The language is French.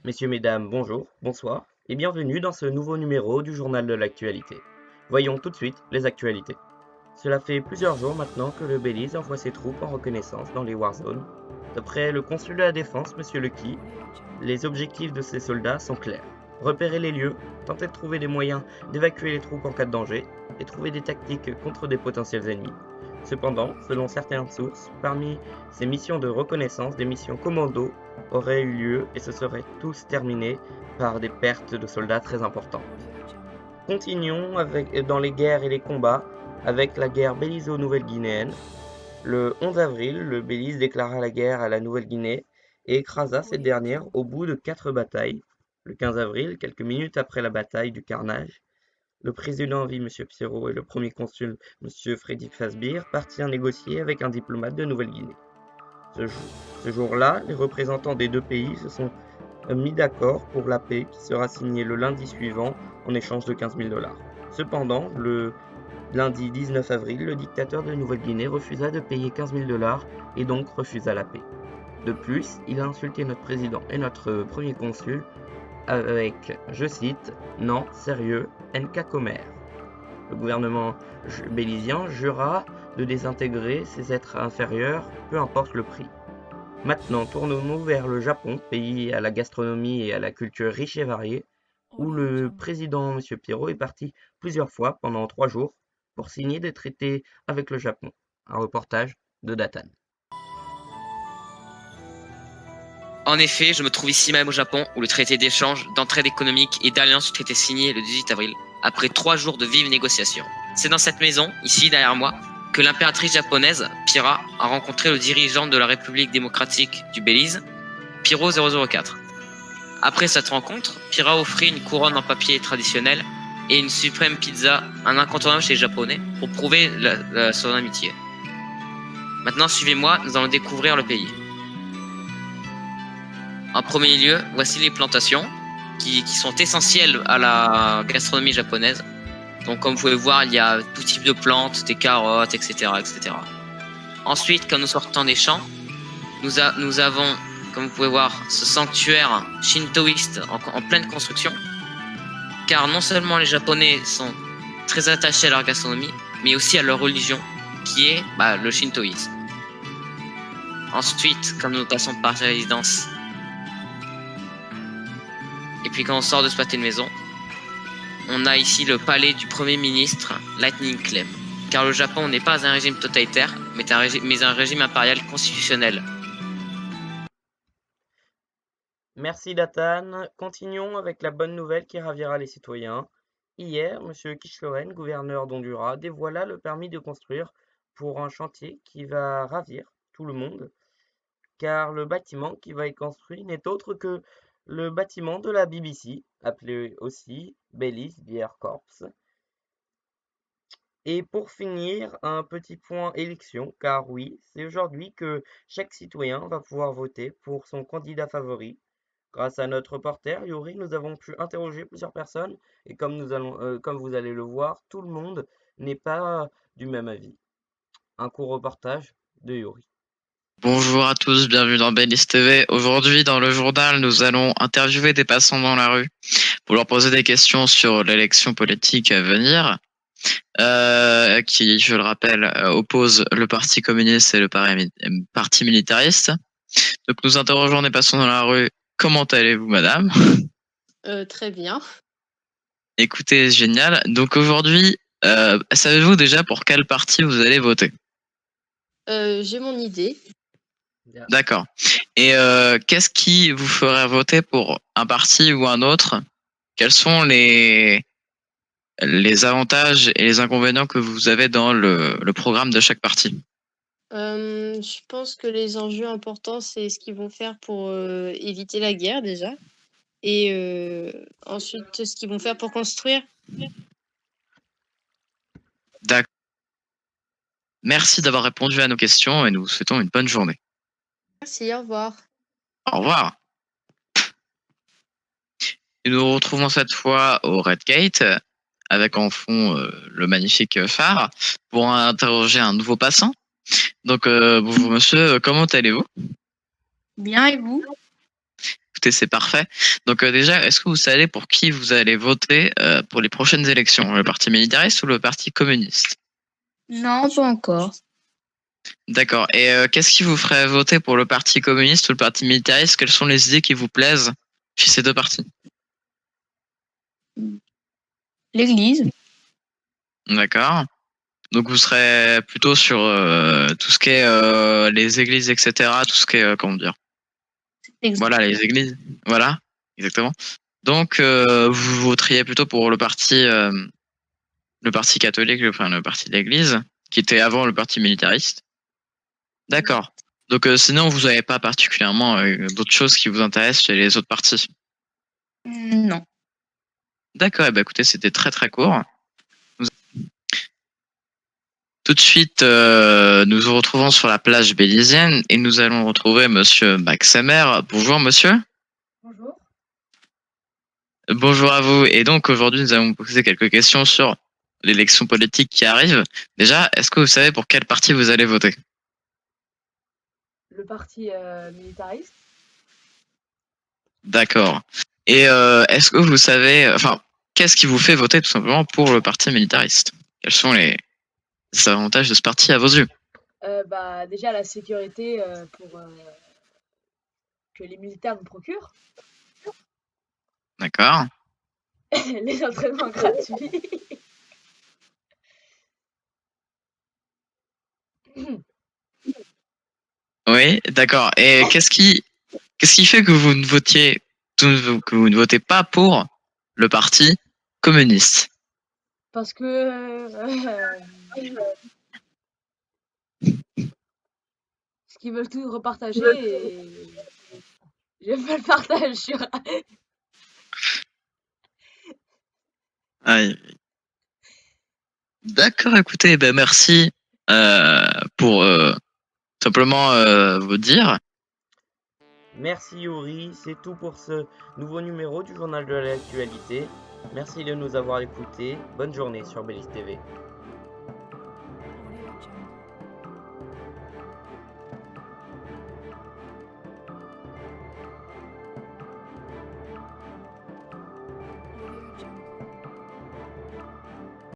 Messieurs, mesdames, bonjour, bonsoir et bienvenue dans ce nouveau numéro du journal de l'actualité. Voyons tout de suite les actualités. Cela fait plusieurs jours maintenant que le Belize envoie ses troupes en reconnaissance dans les Warzones. D'après le consul de la Défense, Monsieur Lecky, les objectifs de ces soldats sont clairs. Repérer les lieux, tenter de trouver des moyens d'évacuer les troupes en cas de danger et trouver des tactiques contre des potentiels ennemis. Cependant, selon certaines sources, parmi ces missions de reconnaissance, des missions commando auraient eu lieu et se seraient tous terminés par des pertes de soldats très importantes. Continuons dans les guerres et les combats avec la guerre bélizo-nouvelle-guinéenne. Le 11 avril, le Belize déclara la guerre à la Nouvelle-Guinée et écrasa cette dernière au bout de 4 batailles. Le 15 avril, quelques minutes après la bataille du Carnage, le président en vie, M. Pierrot, et le premier consul, M. Freddy Fasbir, partirent négocier avec un diplomate de Nouvelle-Guinée. Ce jour-là, les représentants des deux pays se sont mis d'accord pour la paix qui sera signée le lundi suivant en échange de 15 000 $. Cependant, le lundi 19 avril, le dictateur de Nouvelle-Guinée refusa de payer 15 000 $ et donc refusa la paix. De plus, il a insulté notre président et notre premier consul avec, je cite, non, sérieux, Nka Comer. Le gouvernement bélisien jura de désintégrer ces êtres inférieurs, peu importe le prix. Maintenant, tournons-nous vers le Japon, pays à la gastronomie et à la culture riche et variée, où le président M. Pierrot est parti plusieurs fois pendant 3 jours pour signer des traités avec le Japon. Un reportage de Datan. En effet, je me trouve ici même au Japon, où le traité d'échange, d'entraide économique et d'alliance a été signé le 18 avril, après 3 jours de vives négociations. C'est dans cette maison, ici derrière moi, que l'impératrice japonaise, Pira, a rencontré le dirigeant de la République démocratique du Belize, Piro 004. Après cette rencontre, Pira offrit une couronne en papier traditionnel et une suprême pizza, un incontournable chez les Japonais, pour prouver son amitié. Maintenant, suivez-moi, nous allons découvrir le pays. En premier lieu, voici les plantations qui sont essentielles à la gastronomie japonaise. Donc comme vous pouvez voir, il y a tout type de plantes, des carottes, etc. etc. Ensuite, quand nous sortons des champs, nous avons, comme vous pouvez voir, ce sanctuaire shintoïste en pleine construction. Car non seulement les Japonais sont très attachés à leur gastronomie, mais aussi à leur religion, qui est le shintoïsme. Ensuite, quand nous passons par la résidence, et puis quand on sort de ce pâté de maison, on a ici le palais du Premier ministre Lightning Clem. Car le Japon n'est pas un régime totalitaire, mais un régime impérial constitutionnel. Merci Datan. Continuons avec la bonne nouvelle qui ravira les citoyens. Hier, M. Kishloren, gouverneur d'Honduras, dévoila le permis de construire pour un chantier qui va ravir tout le monde, car le bâtiment qui va être construit n'est autre que le bâtiment de la BBC, appelé aussi Belize Beer Corps. Et pour finir, un petit point élection, car oui, c'est aujourd'hui que chaque citoyen va pouvoir voter pour son candidat favori. Grâce à notre reporter Yuri, nous avons pu interroger plusieurs personnes et comme vous allez le voir, tout le monde n'est pas du même avis. Un court reportage de Yuri. Bonjour à tous, bienvenue dans Belize TV. Aujourd'hui, dans le journal, nous allons interviewer des passants dans la rue pour leur poser des questions sur l'élection politique à venir, qui, je le rappelle, oppose le Parti communiste et le Parti militariste. Donc, nous interrogeons des passants dans la rue. Comment allez-vous, madame? Très bien. Écoutez, génial. Donc aujourd'hui, savez-vous déjà pour quel parti vous allez voter? J'ai mon idée. D'accord. Et qu'est-ce qui vous ferait voter pour un parti ou un autre? Quels sont les avantages et les inconvénients que vous avez dans le programme de chaque parti? Je pense que les enjeux importants, c'est ce qu'ils vont faire pour éviter la guerre déjà. Et ensuite, ce qu'ils vont faire pour construire. D'accord. Merci d'avoir répondu à nos questions et nous vous souhaitons une bonne journée. Merci, au revoir. Au revoir. Et nous nous retrouvons cette fois au Red Gate avec en fond le magnifique phare pour interroger un nouveau passant. Donc bonjour monsieur, comment allez-vous? Bien, et vous? Écoutez, c'est parfait. Donc déjà, est-ce que vous savez pour qui vous allez voter pour les prochaines élections? Le parti militariste ou le parti communiste? Non, pas encore. D'accord. Et qu'est-ce qui vous ferait voter pour le parti communiste ou le parti militariste? Quelles sont les idées qui vous plaisent chez ces deux partis? L'église. D'accord. Donc vous serez plutôt sur tout ce qui est les églises, etc. Tout ce qui est, comment dire? Voilà, les églises. Voilà, exactement. Donc vous voteriez plutôt pour le parti catholique, enfin le parti de l'Église, qui était avant le parti militariste. D'accord. Donc sinon, vous n'avez pas particulièrement d'autres choses qui vous intéressent chez les autres partis? Non. D'accord, eh ben, écoutez, c'était très très court. Tout de suite, nous nous retrouvons sur la plage bélisienne et nous allons retrouver monsieur Max Semer. Bonjour monsieur. Bonjour. Bonjour à vous. Et donc aujourd'hui, nous allons vous poser quelques questions sur l'élection politique qui arrive. Déjà, est-ce que vous savez pour quel parti vous allez voter? Le parti militariste. D'accord. Et est-ce que vous savez, enfin, qu'est-ce qui vous fait voter tout simplement pour le parti militariste? Quels sont les avantages de ce parti à vos yeux? Bah, déjà la sécurité pour que les militaires nous procurent. D'accord. Les entraînements gratuits. Oui, d'accord. Et qu'est-ce qui fait que vous ne votiez, que vous ne votez pas pour le parti communiste? Parce que ce qu'ils veulent tout repartager et j'aime pas le partage. Aïe. D'accord, écoutez, ben merci pour simplement vous dire. Merci Yuri, c'est tout pour ce nouveau numéro du journal de l'actualité. Merci de nous avoir écoutés. Bonne journée sur Bélis TV.